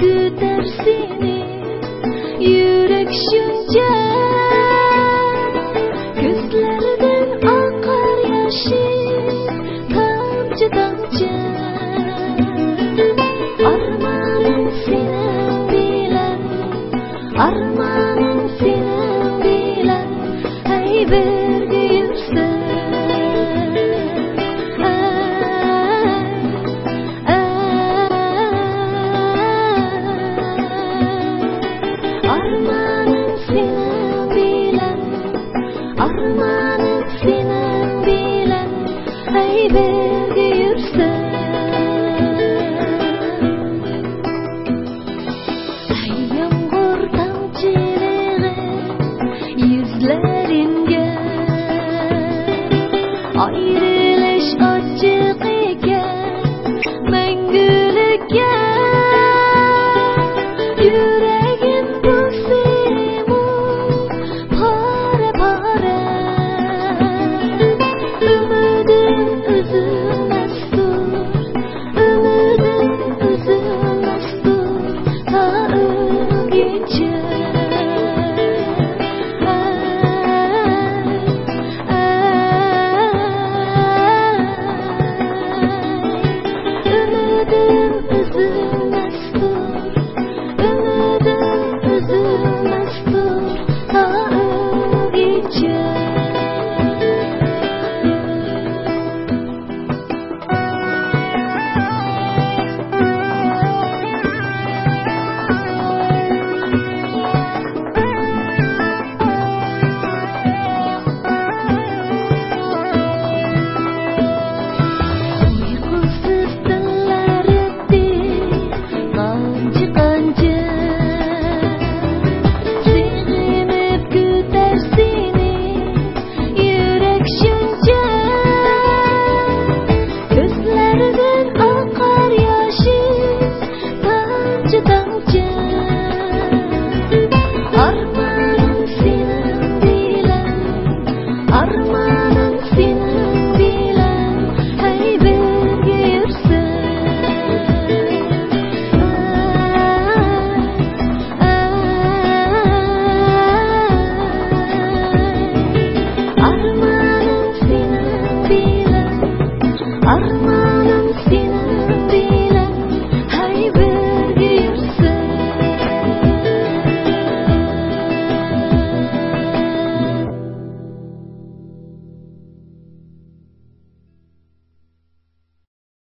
küter seni yürek şunca gözlerden akar yaşı tamcı tamcı armanın senin bilen armanın senin bilen hey birge yürsen armanın senin bilen armanın senin bilen hey birge yürsen hey yağmur tamçıları yüzleringe ayrılış açık iken мәңгүлеккә yüreğim bu semu para ümidim üzülmezdir ümidim üzülmezdir ta ölünce ümidim üzülmezdir ta ölünce uykusuz tunlarımda kancı sevinip küter seni yürek şunca gözlerden akar yaşı tamcı tamcı